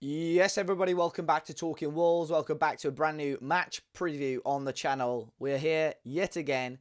Yes, everybody, welcome back to Talking Wolves. Welcome back to a brand new match preview on the channel. We're here yet again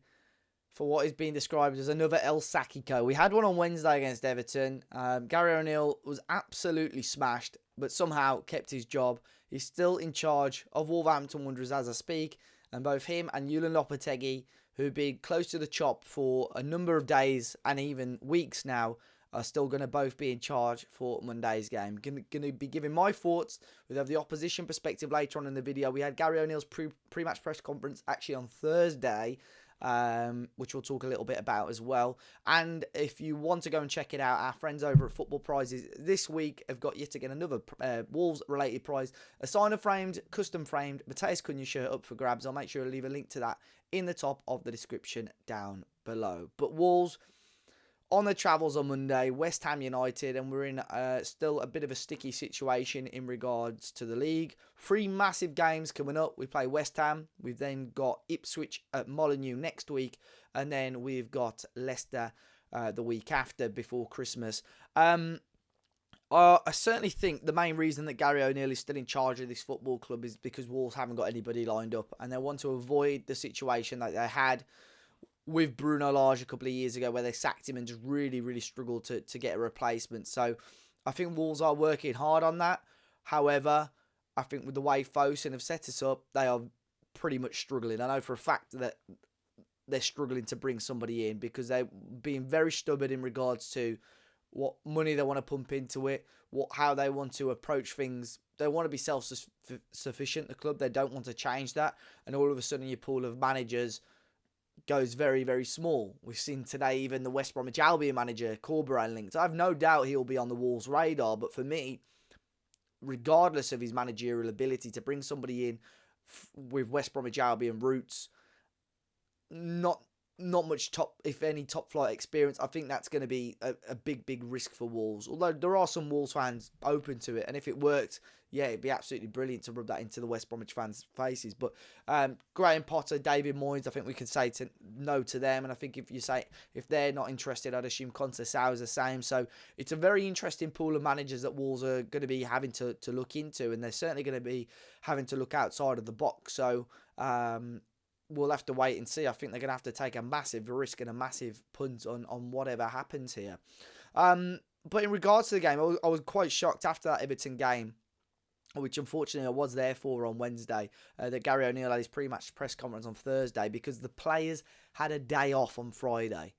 for what is being described as another El Sackico. We had one on Wednesday against Everton. Gary O'Neill was absolutely smashed, but somehow kept his job. He's still in charge of Wolverhampton Wanderers as I speak, and both him and Julen Lopetegui, who've been close to the chop for a number of days and even weeks now, are still going to both be in charge for Monday's game. Going to be giving my thoughts. We'll have the opposition perspective later on in the video. We had Gary O'Neill's pre-match press conference actually on Thursday, which we'll talk a little bit about as well. And if you want to go and check it out, our friends over at Football Prizes this week have got yet again another Wolves-related prize. A signer-framed, custom-framed Mateus Cunha shirt up for grabs. I'll make sure to leave a link to that in the top of the description down below. But Wolves on the travels on Monday, West Ham United, and we're in still a bit of a sticky situation in regards to the league. 3 massive games coming up. We play West Ham. We've then got Ipswich at Molineux next week, and then we've got Leicester the week after before Christmas. I certainly think the main reason that Gary O'Neill is still in charge of this football club is because Wolves haven't got anybody lined up, and they want to avoid the situation that they had with Bruno Lage a couple of years ago, where they sacked him and just really struggled to get a replacement. So I think Wolves are working hard on that. However, I think with the way Fosun have set us up, they are pretty much struggling. I know for a fact that they're struggling to bring somebody in because they're being very stubborn in regards to what money they want to pump into it, how they want to approach things. They want to be self-sufficient, the club. They don't want to change that. And all of a sudden, your pool of managers goes very small. We've seen today even the West Bromwich Albion manager, Corberán, linked. I have no doubt he'll be on the Wolves' radar, but for me, regardless of his managerial ability to bring somebody in with West Bromwich Albion roots, not much top, if any, top flight experience, I think that's going to be a big risk for Wolves. Although there are some Wolves fans open to it, and if it worked, yeah, it'd be absolutely brilliant to rub that into the West Bromwich fans' faces. But Graham Potter, David Moyes, I think we can say no to them. And I think if they're not interested, I'd assume Conceição is the same. So it's a very interesting pool of managers that Wolves are going to be having to look into, and they're certainly going to be having to look outside of the box. So we'll have to wait and see. I think they're going to have to take a massive risk and a massive punt on whatever happens here. But in regards to the game, I was quite shocked after that Everton game, which unfortunately I was there for on Wednesday, that Gary O'Neill had his pre-match press conference on Thursday because the players had a day off on Friday.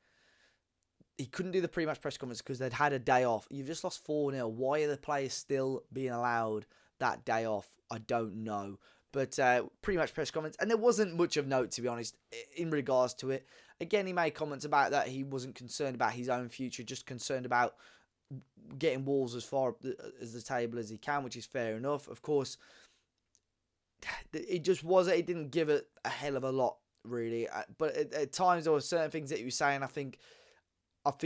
He couldn't do the pre-match press conference because they'd had a day off. You've just lost 4-0. Why are the players still being allowed that day off? I don't know. But pre-match press conference, and there wasn't much of note, to be honest, in regards to it. Again, he made comments about that he wasn't concerned about his own future, just concerned about getting Wolves as far up as the table as he can, which is fair enough. Of course, it didn't give it a hell of a lot, really. But at times there were certain things that he was saying. I think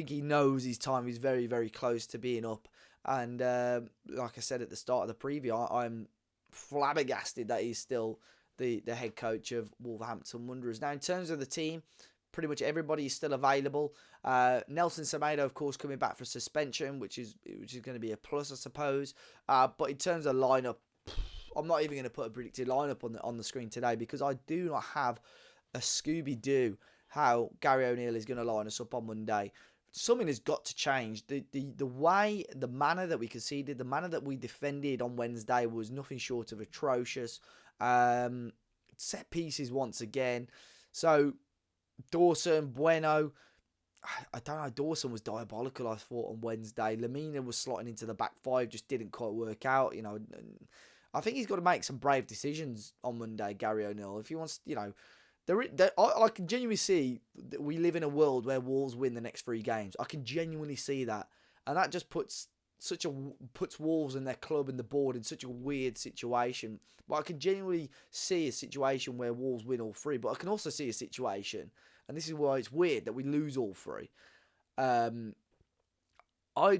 he knows his time is very close to being up. And like I said at the start of the preview, I'm flabbergasted that he's still the head coach of Wolverhampton Wanderers. Now, in terms of the team, pretty much everybody is still available. Nelson Semedo, of course, coming back for suspension, which is going to be a plus, I suppose. But in terms of lineup, I'm not even going to put a predicted lineup on the screen today because I do not have a Scooby-Doo how Gary O'Neill is going to line us up on Monday. Something has got to change. The manner that we conceded, the manner that we defended on Wednesday was nothing short of atrocious. Set pieces once again. So Dawson, Bueno, I don't know. Dawson was diabolical, I thought, on Wednesday. Lamina was slotting into the back 5, just didn't quite work out. I think he's got to make some brave decisions on Monday, Gary O'Neill. If he wants, I can genuinely see that we live in a world where Wolves win the next 3 games. I can genuinely see that. And that just puts Wolves and their club and the board in such a weird situation. But I can genuinely see a situation where Wolves win all 3. But I can also see a situation, and this is why it's weird, that we lose all 3. I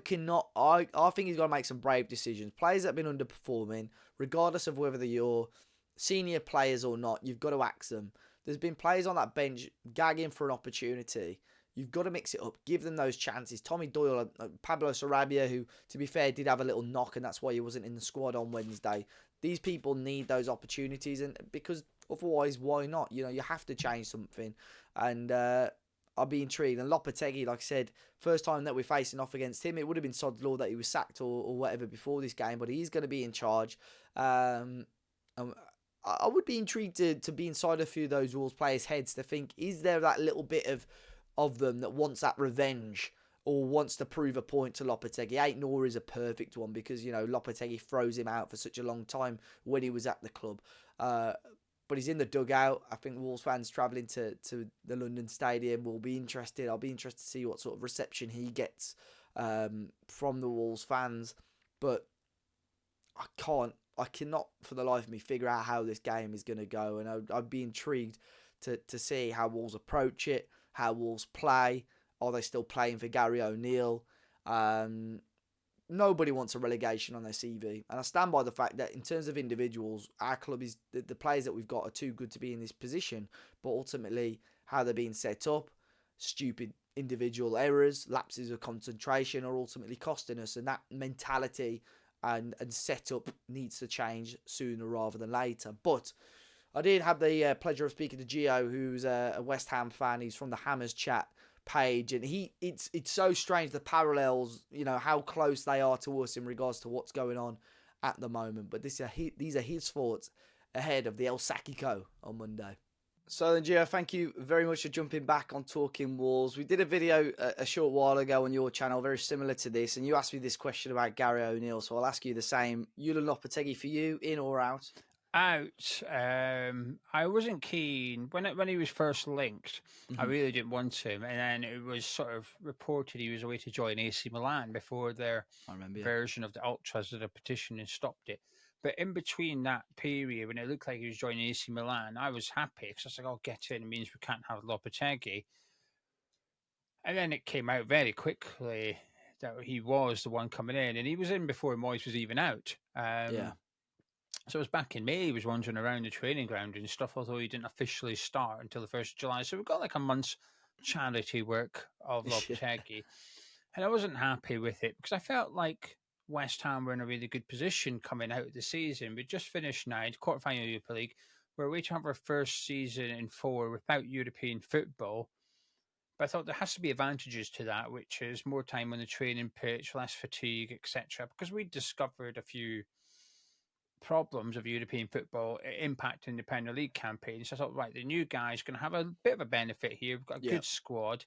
think he's got to make some brave decisions. Players that have been underperforming, regardless of whether you're senior players or not, you've got to axe them. There's been players on that bench gagging for an opportunity. You've got to mix it up. Give them those chances. Tommy Doyle, Pablo Sarabia, who, to be fair, did have a little knock, and that's why he wasn't in the squad on Wednesday. These people need those opportunities, and because otherwise, why not? You know, you have to change something. And I'll be intrigued. And Lopetegui, like I said, first time that we're facing off against him, it would have been sod's law that he was sacked or whatever before this game, but he's going to be in charge. I would be intrigued to be inside a few of those Wolves players' heads to think, is there that little bit of them that wants that revenge or wants to prove a point to Lopetegui? 8-0 is a perfect one because, you know, Lopetegui throws him out for such a long time when he was at the club. But he's in the dugout. I think Wolves fans travelling to the London Stadium will be interested. I'll be interested to see what sort of reception he gets from the Wolves fans. But I cannot for the life of me figure out how this game is going to go. And I'd be intrigued to see how Wolves approach it, how Wolves play. Are they still playing for Gary O'Neill? Nobody wants a relegation on their CV. And I stand by the fact that in terms of individuals, our club is the players that we've got are too good to be in this position. But ultimately, how they're being set up, stupid individual errors, lapses of concentration are ultimately costing us. And that mentality and setup needs to change sooner rather than later. But I did have the pleasure of speaking to Gio, who's a West Ham fan. He's from the Hammers chat page, and it's so strange, the parallels, you know, how close they are to us in regards to what's going on at the moment. But these are his thoughts ahead of the El Sackico on Monday. So then, Gio, thank you very much for jumping back on Talking Wolves. We did a video a short while ago on your channel, very similar to this, and you asked me this question about Gary O'Neill, so I'll ask you the same. Julen Lopetegui for you, in or out? Out. I wasn't keen when he was first linked. I really didn't want him, and then it was sort of reported he was away to join AC Milan before their version of the Ultras did a petition and stopped it. But in between that period, when it looked like he was joining AC Milan, I was happy because I was like, "Oh, get in! It means we can't have Lopetegui." And then it came out very quickly that he was the one coming in, and he was in before Moyes was even out. So it was back in May, he was wandering around the training ground and stuff, although he didn't officially start until the 1st of July. So we've got like a month's charity work of Lopetegui. And I wasn't happy with it because I felt like West Ham were in a really good position coming out of the season. We just finished ninth, quarterfinal Europa League. We're away to have our first season in 4 without European football. But I thought there has to be advantages to that, which is more time on the training pitch, less fatigue, etc. Because we discovered a few problems of European football impacting the Premier League campaign. So I thought, right, the new guy's going to have a bit of a benefit here. We've got a good squad.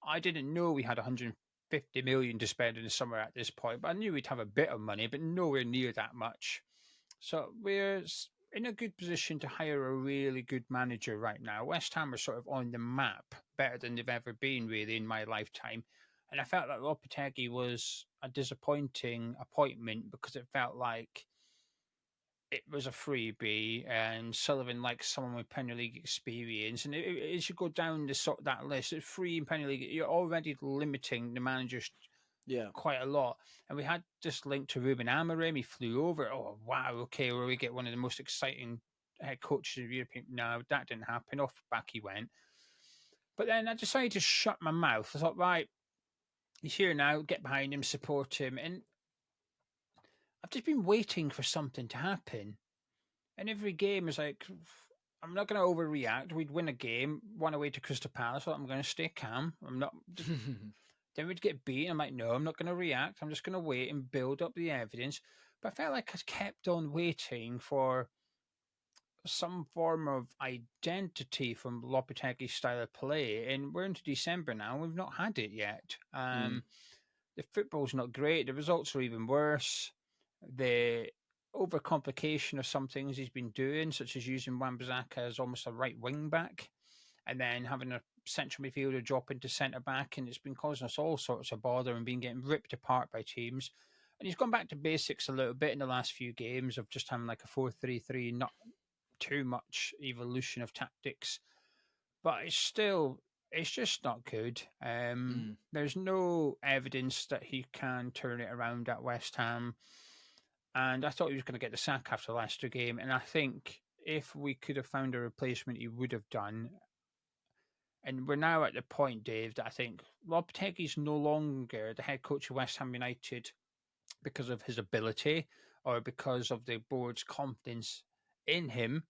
I didn't know we had 150 million to spend in the summer at this point, but I knew we'd have a bit of money, but nowhere near that much. So we're in a good position to hire a really good manager right now. West Ham are sort of on the map, better than they've ever been, really, in my lifetime. And I felt that Lopetegui was a disappointing appointment because it felt like it was a freebie, and Sullivan likes someone with Premier League experience. And it should go down that list. It's free in Premier League. You're already limiting the managers quite a lot. And we had this link to Ruben Amorim. He flew over. Oh, wow. Okay, well, we get one of the most exciting head coaches of European. No, that didn't happen. Off back he went. But then I decided to shut my mouth. I thought, right, he's here now. Get behind him, support him. And I've just been waiting for something to happen. And every game is like, I'm not going to overreact. We'd win a game, one away to Crystal Palace. So I'm going to stay calm. I'm not. Then we'd get beat. I'm like, no, I'm not going to react. I'm just going to wait and build up the evidence. But I felt like I kept on waiting for some form of identity from Lopetegui's style of play. And we're into December now, and we've not had it yet. The football's not great. The results are even worse. The overcomplication of some things he's been doing, such as using Wan-Bissaka as almost a right wing back, and then having a central midfielder drop into centre back, and it's been causing us all sorts of bother and been getting ripped apart by teams. And he's gone back to basics a little bit in the last few games of just having like a 4-3-3, not too much evolution of tactics, but it's just not good. There's no evidence that he can turn it around at West Ham. And I thought he was going to get the sack after the last 2 games. And I think if we could have found a replacement, he would have done. And we're now at the point, Dave, that I think Lopetegui's no longer the head coach of West Ham United because of his ability or because of the board's confidence in him.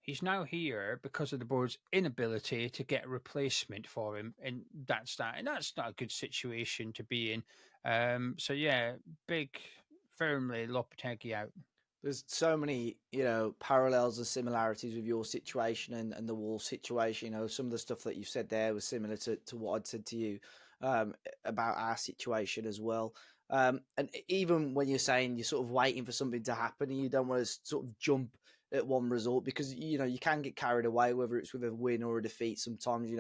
He's now here because of the board's inability to get a replacement for him, and that's that. And that's not a good situation to be in. So yeah, big, firmly Lopetegui out. There's so many, parallels and similarities with your situation and the Wolves situation. Some of the stuff that you said there was similar to what I'd said to you about our situation as well. And even when you're saying you're sort of waiting for something to happen and you don't want to sort of jump at one result because, you can get carried away, whether it's with a win or a defeat. Sometimes,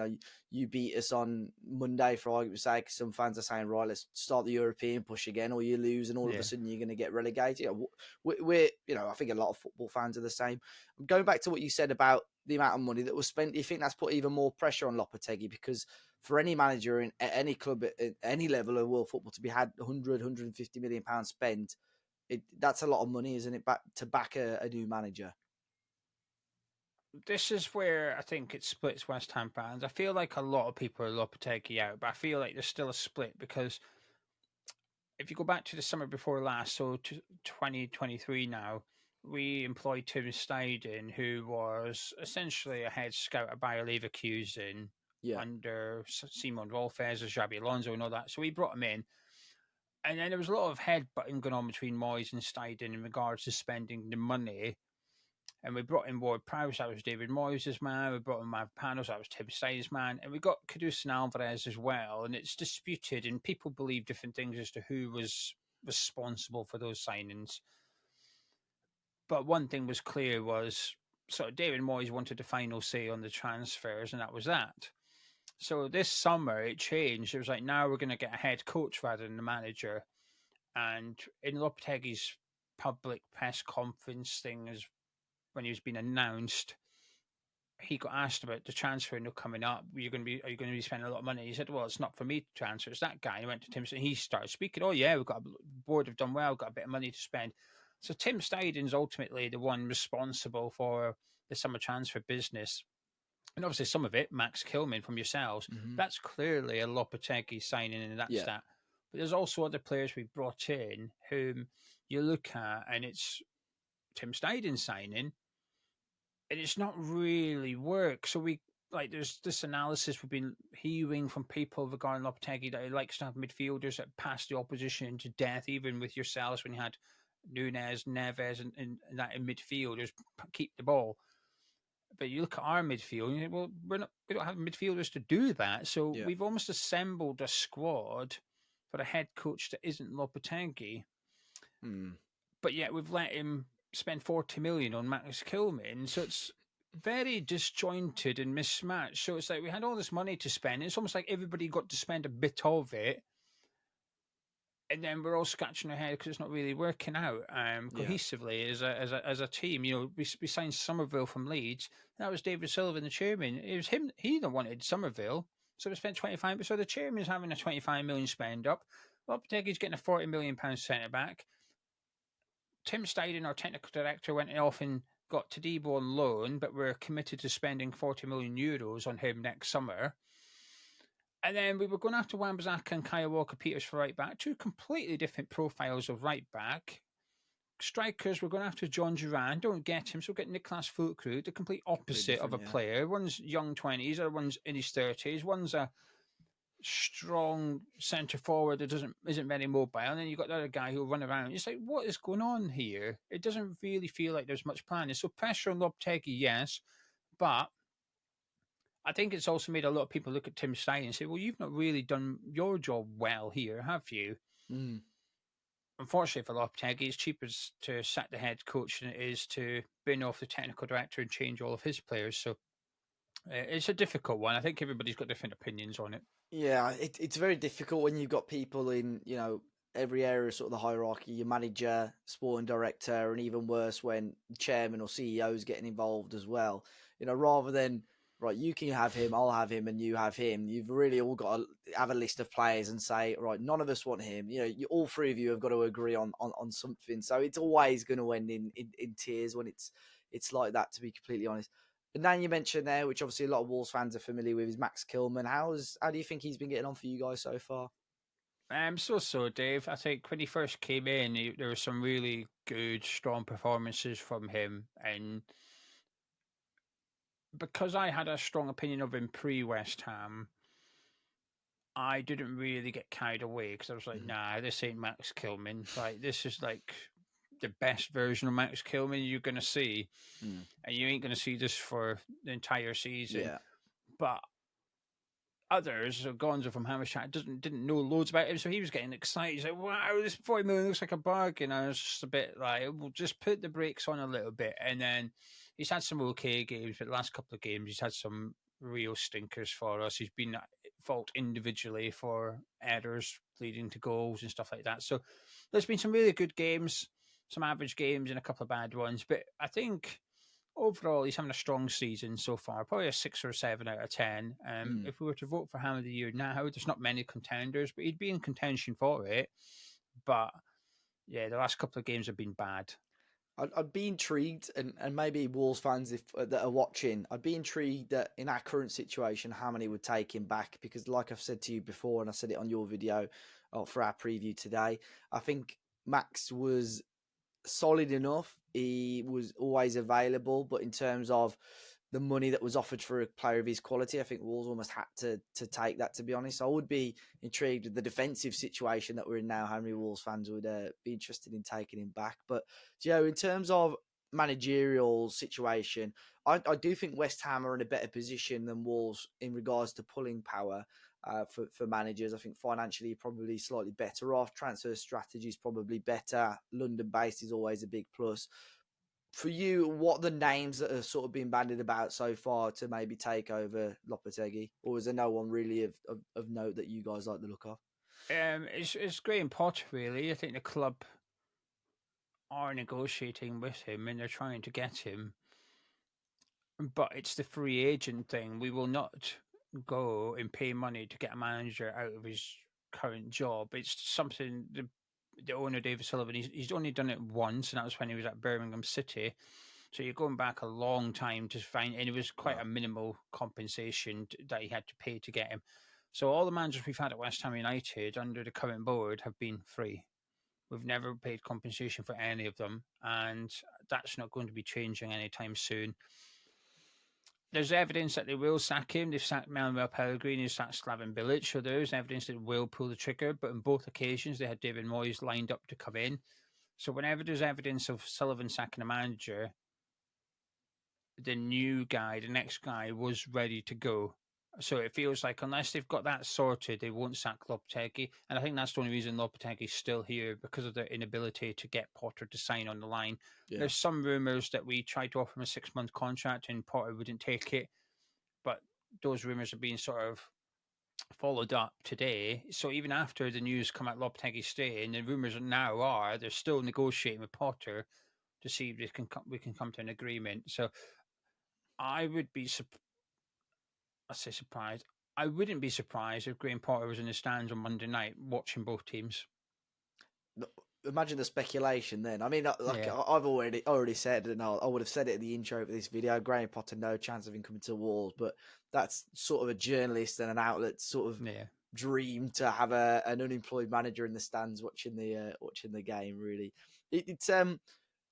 you beat us on Monday, for argument's sake. Some fans are saying, right, let's start the European push again, or you lose and all of a sudden you're going to get relegated. We're, I think a lot of football fans are the same. Going back to what you said about the amount of money that was spent, do you think that's put even more pressure on Lopetegui? Because for any manager at any club at any level of world football to be had 150 million pounds spent, that's a lot of money, isn't it, to back a new manager? This is where I think it splits West Ham fans. I feel like a lot of people are Lopetegui out, but I feel like there's still a split because if you go back to the summer before last, so to 2023 now, we employed Tim Steiden, who was essentially a head scout at Bayer Leverkusen under Simon Rolfes, Xabi Alonso and all that. So we brought him in. And then there was a lot of headbutting going on between Moyes and Steiden in regards to spending the money. And we brought in Ward Prowse, that was David Moyes' man. We brought in Panos, that was Tim Stein's man. And we got Kudus and Alvarez as well. And it's disputed, and people believe different things as to who was responsible for those signings. But one thing was clear was sort of David Moyes wanted the final say on the transfers, and that was that. So this summer it changed. It was like, now we're going to get a head coach rather than the manager. And in Lopetegui's public press conference thing, as when he was being announced, he got asked about the transfer window coming up. Are you going to be spending a lot of money? He said, well, it's not for me to transfer. It's that guy. And he went to Tim and he started speaking. Oh, yeah, we've got a board have done well. We've got a bit of money to spend. So Tim Steiden's ultimately the one responsible for the summer transfer business. And obviously some of it, Max Kilman from yourselves, that's clearly a Lopetegui signing, and that's that. But there's also other players we brought in whom you look at, and it's Tim Steiden signing, and it's not really work. So there's this analysis we've been hearing from people regarding Lopetegui that he likes to have midfielders that pass the opposition to death, even with yourselves when you had Nunes, Neves, and that in midfielders keep the ball. But you look at our midfield, and you think, well, we don't have midfielders to do that. So we've almost assembled a squad for a head coach that isn't Lopetegui. But yet we've let him spend 40 million on Max Kilman. So it's very disjointed and mismatched. So it's like we had all this money to spend. It's almost like everybody got to spend a bit of it. And then we're all scratching our head because it's not really working out cohesively as a team. We signed Somerville from Leeds. That was David Sullivan, the chairman. It was him. He that wanted Somerville. So we spent 25. So the chairman's having a 25 million spend up. Lopetegui's getting a 40 million pound centre back. Tim Steiden, our technical director, went off and got Todibo on loan, but we're committed to spending 40 million euros on him next summer. And then we were going after Wan-Bissaka and Kyle Walker-Peters for right back, two completely different profiles of right back. Strikers, we're going after John Duran. Don't get him, so get Niklas Füllkrug, the complete opposite of a player. One's young 20s, other one's in his 30s. One's a strong centre forward that isn't very mobile, and then you've got the other guy who'll run around. It's like, what is going on here? It doesn't really feel like there's much planning. So pressure on Lopetegui, yes, but I think it's also made a lot of people look at Tim Stein and say, well, you've not really done your job well here, have you? Unfortunately for Lopetegui, it's cheaper to sack the head coach than it is to bin off the technical director and change all of his players. So it's a difficult one. I think everybody's got different opinions on it. Yeah, it's very difficult when you've got people in, every area of sort of the hierarchy, your manager, sporting director, and even worse when chairman or CEO is getting involved as well. Rather than, right, you can have him, I'll have him, and you have him. You've really all got to have a list of players and say, right, none of us want him. All three of you have got to agree on something. So it's always going to end in tears when it's like that, to be completely honest. The name you mentioned there, which obviously a lot of Wolves fans are familiar with, is Max Kilman. How do you think he's been getting on for you guys so far? So, Dave. I think when he first came in, there were some really good, strong performances from him. And because I had a strong opinion of him pre-West Ham, I didn't really get carried away because I was like, nah, this ain't Max Kilman. Like, this is like the best version of Max Kilman you're going to see. And you ain't going to see this for the entire season. Yeah. But others, so Gonzo from Hammershire, didn't know loads about him, so he was getting excited. He's like, wow, this 40 million looks like a bargain. I was just a bit like, we'll just put the brakes on a little bit. And then he's had some okay games, but the last couple of games, he's had some real stinkers for us. He's been at fault individually for errors leading to goals and stuff like that. So there's been some really good games, some average games, and a couple of bad ones. But I think overall, he's having a strong season so far, probably a 6 or 7 out of 10. If we were to vote for Ham of the Year now, there's not many contenders, but he'd be in contention for it. But yeah, the last couple of games have been bad. I'd be intrigued, and maybe Wolves fans that are watching, I'd be intrigued that in our current situation, how many would take him back? Because like I've said to you before, and I said it on your video for our preview today, I think Max was solid enough. He was always available, but in terms of the money that was offered for a player of his quality, I think Wolves almost had to take that, to be honest. I would be intrigued with the defensive situation that we're in now. How many Wolves fans would be interested in taking him back? But, Joe, in terms of managerial situation, I do think West Ham are in a better position than Wolves in regards to pulling power for managers. I think financially probably slightly better off. Transfer strategy is probably better. London-based is always a big plus. For you, what are the names that have sort of been bandied about so far to maybe take over Lopetegui? Or is there no one really of note that you guys like the look of? It's Graham Potter, really. I think the club are negotiating with him and they're trying to get him. But it's the free agent thing. We will not go and pay money to get a manager out of his current job. It's something the owner, David Sullivan, he's only done it once, and that was when he was at Birmingham City. So you're going back a long time to find, and it was quite a minimal compensation that he had to pay to get him. So all the managers we've had at West Ham United under the current board have been free. We've never paid compensation for any of them, and that's not going to be changing anytime soon. There's evidence that they will sack him. They've sacked Manuel Pellegrini, they've sacked Slaven Bilic, so there is evidence that they will pull the trigger. But on both occasions, they had David Moyes lined up to come in. So whenever there's evidence of Sullivan sacking a manager, the new guy, the next guy, was ready to go. So it feels like unless they've got that sorted, they won't sack Lopetegui. And I think that's the only reason Lopetegui's still here, because of their inability to get Potter to sign on the line. Yeah. There's some rumours that we tried to offer him a 6-month contract and Potter wouldn't take it. But those rumours are being sort of followed up today. So even after the news come out Lopetegui staying, the rumours now are they're still negotiating with Potter to see if we can come to an agreement. So I would be surprised. I wouldn't be surprised if Graham Potter was in the stands on Monday night watching both teams. Imagine the speculation then. I mean, I've already said, and I would have said it at the intro for this video, Graham Potter, no chance of him coming to Wolves, but that's sort of a journalist and an outlet sort of dream to have an unemployed manager in the stands watching the game, really. It's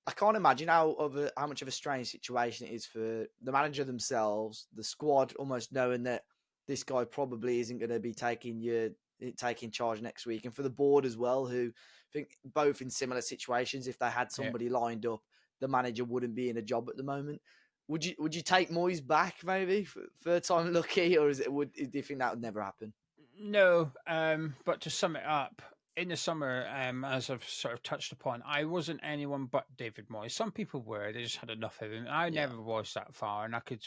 I can't imagine how much of a strange situation it is for the manager themselves, the squad, almost knowing that this guy probably isn't going to be taking charge next week, and for the board as well, who think both in similar situations. If they had somebody lined up, the manager wouldn't be in a job at the moment. Would you take Moyes back maybe for third time lucky, or do you think that would never happen? No, but to sum it up, in the summer, as I've sort of touched upon, I wasn't anyone but David Moyes. Some people were; they just had enough of him. I never was that far, and I could.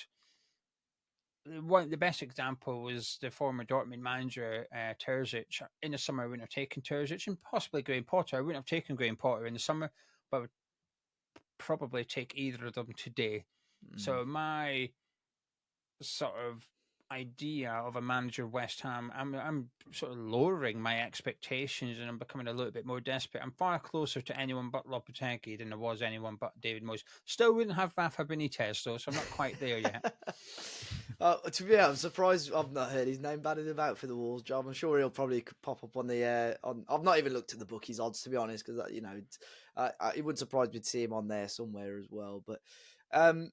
The best example was the former Dortmund manager, Terzic. In the summer, I wouldn't have taken Terzic, and possibly Graham Potter. I wouldn't have taken Graham Potter in the summer, but I would probably take either of them today. So my sort of idea of a manager of West Ham, I'm sort of lowering my expectations, and I'm becoming a little bit more desperate. I'm far closer to anyone but Lopetegui than I was anyone but David Moyes. Still wouldn't have Rafa Benitez though, so I'm not quite there yet. To be honest, I'm surprised I've not heard his name batted about for the Wolves job. I'm sure he'll probably pop up on the. I've not even looked at the bookies odds, to be honest, because it wouldn't surprise me to see him on there somewhere as well. But um,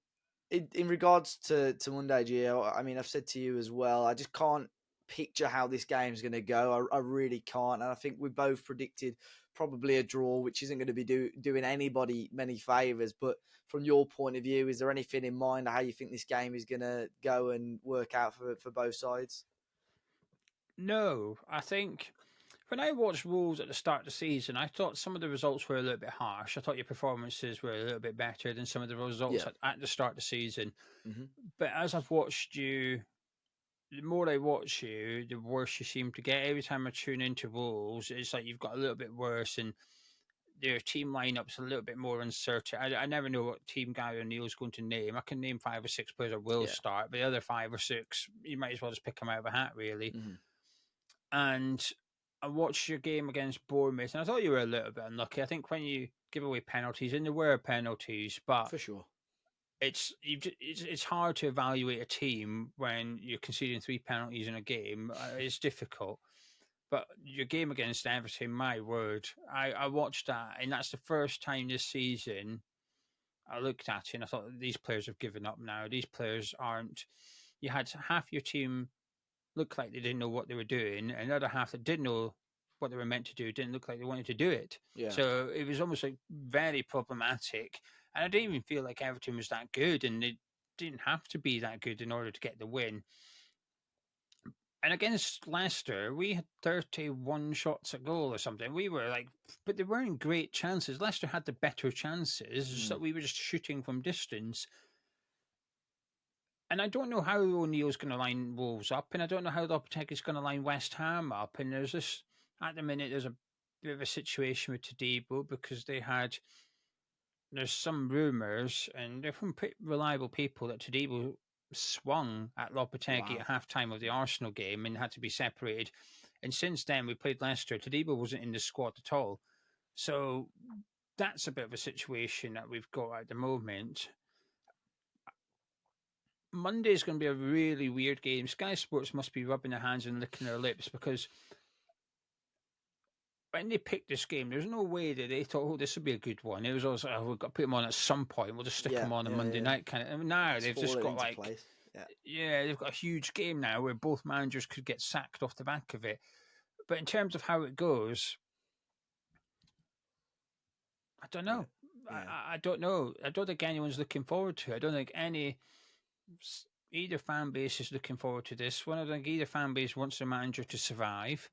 in regards to Monday, Gio, I mean, I've said to you as well, I just can't picture how this game's going to go. I really can't, and I think we both predicted probably a draw, which isn't going to be doing anybody many favours. But from your point of view, is there anything in mind how you think this game is going to go and work out for both sides? No, I think when I watched Wolves at the start of the season, I thought some of the results were a little bit harsh. I thought your performances were a little bit better than some of the results Yeah. at the start of the season. Mm-hmm. But as I've watched you, the more I watch you, the worse you seem to get. Every time I tune into Wolves, it's like you've got a little bit worse, and their team lineup's a little bit more uncertain. I never know what team Gary O'Neill's going to name. I can name 5 or 6 players that will start, but the other 5 or 6, you might as well just pick them out of a hat, really. Mm-hmm. And I watched your game against Bournemouth, and I thought you were a little bit unlucky. I think when you give away penalties, and there were penalties, but For sure. It's hard to evaluate a team when you're conceding 3 penalties in a game. It's difficult. But your game against Everton, my word, I watched that, and that's the first time this season I looked at it and I thought, these players have given up now. These players aren't. You had half your team look like they didn't know what they were doing, and the other half that did know what they were meant to do didn't look like they wanted to do it. Yeah. So it was almost like very problematic. And I didn't even feel like Everton was that good, and they didn't have to be that good in order to get the win. And against Leicester, we had 31 shots at goal or something. We were like, but they weren't great chances. Leicester had the better chances, just that we were just shooting from distance. And I don't know how O'Neill's going to line Wolves up, and I don't know how Lopetegui's going to line West Ham up. And there's this, at the minute, there's a bit of a situation with Todibo because there's some rumours, and they're from pretty reliable people, that Todibo swung at Lopetegui at half-time of the Arsenal game and had to be separated. And since then, we played Leicester. Todibo wasn't in the squad at all. So that's a bit of a situation that we've got at the moment. Monday is going to be a really weird game. Sky Sports must be rubbing their hands and licking their lips, because when they picked this game, there's no way that they thought, oh, this would be a good one. It was always, oh, we've got to put them on at some point. We'll just stick them on Monday night kind of. And now they've just got like, they've got a huge game now where both managers could get sacked off the back of it. But in terms of how it goes, I don't know. I don't know. I don't think anyone's looking forward to it. I don't think either fan base is looking forward to this one. I don't think either fan base wants the manager to survive.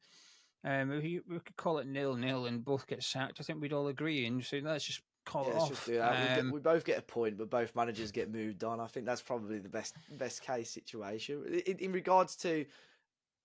We could call it 0-0 and both get sacked. I think we'd all agree and say, let's just call it off. Just do that. We both get a point, but both managers get moved on. I think that's probably the best case situation. In regards to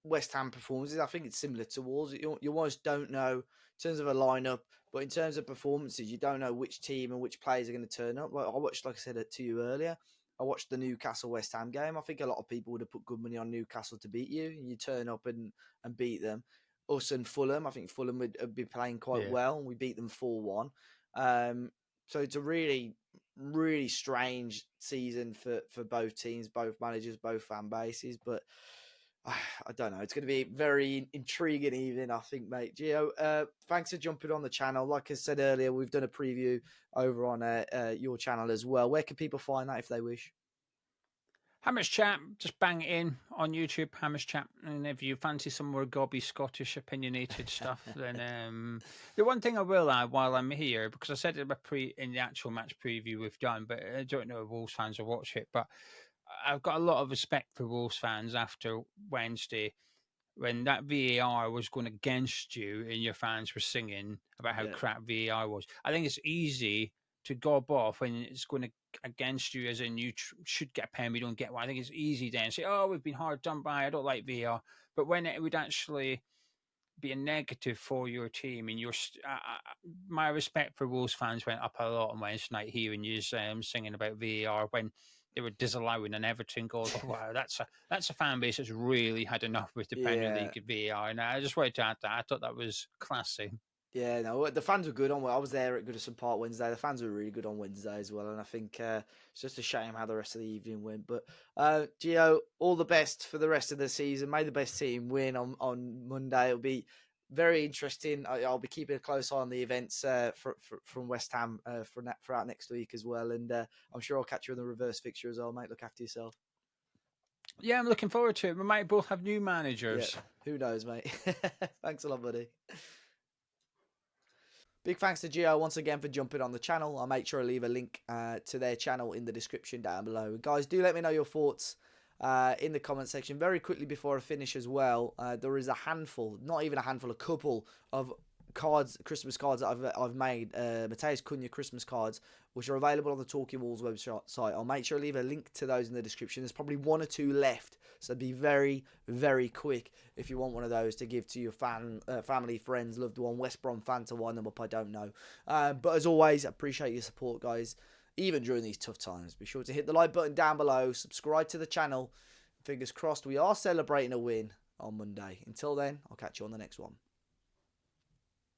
West Ham performances, I think it's similar to Wolves. You almost don't know in terms of a lineup, but in terms of performances, you don't know which team and which players are going to turn up. Well, I watched, like I said to you earlier, I watched the Newcastle West Ham game. I think a lot of people would have put good money on Newcastle to beat you, and you turn up and beat them. Us and Fulham, I think Fulham would be playing quite well, and we beat them 4-1. So it's a really, really strange season for both teams, both managers, both fan bases. But I don't know. It's going to be a very intriguing evening, I think, mate. Gio, thanks for jumping on the channel. Like I said earlier, we've done a preview over on your channel as well. Where can people find that if they wish? Hammers Chat, just bang it in on YouTube, Hammers Chat. And if you fancy some more gobby Scottish opinionated stuff, then the one thing I will add while I'm here, because I said it in the actual match preview we've done, but I don't know if Wolves fans will watch it, but I've got a lot of respect for Wolves fans after Wednesday, when that VAR was going against you and your fans were singing about how crap VAR was. I think it's easy to gob off when it's going against you, as in you should get a pen, we don't get one. I think it's easy then to say, oh, we've been hard done by, I don't like VAR. But when it would actually be a negative for your team, and my respect for Wolves fans went up a lot on Wednesday night hearing you singing about VAR when they were disallowing an Everton goal. I thought, wow, that's a fan base that's really had enough with the Premier Yeah. League VAR. And I just wanted to add that. I thought that was classy. Yeah, no, the fans were good on. I was there at Goodison Park Wednesday. The fans were really good on Wednesday as well, and I think it's just a shame how the rest of the evening went. But Gio, all the best for the rest of the season. May the best team win on Monday. It'll be very interesting. I'll be keeping a close eye on the events from West Ham throughout next week as well, and I'm sure I'll catch you in the reverse fixture as well, mate. Look after yourself. Yeah, I'm looking forward to it. We might both have new managers. Yeah, who knows, mate? Thanks a lot, buddy. Big thanks to Gio once again for jumping on the channel. I'll make sure I leave a link to their channel in the description down below. Guys, do let me know your thoughts in the comment section. Very quickly before I finish as well, there is a handful, not even a handful, a couple of cards, Christmas cards that I've made, Mateus Cunha Christmas cards, which are available on the Talking Walls website. I'll make sure I leave a link to those in the description. There's probably 1 or 2 left, so be very, very quick if you want one of those to give to your family, friends, loved one, West Brom fan to wind them up, I don't know. But as always, I appreciate your support, guys, even during these tough times. Be sure to hit the like button down below, subscribe to the channel. Fingers crossed we are celebrating a win on Monday. Until then, I'll catch you on the next one.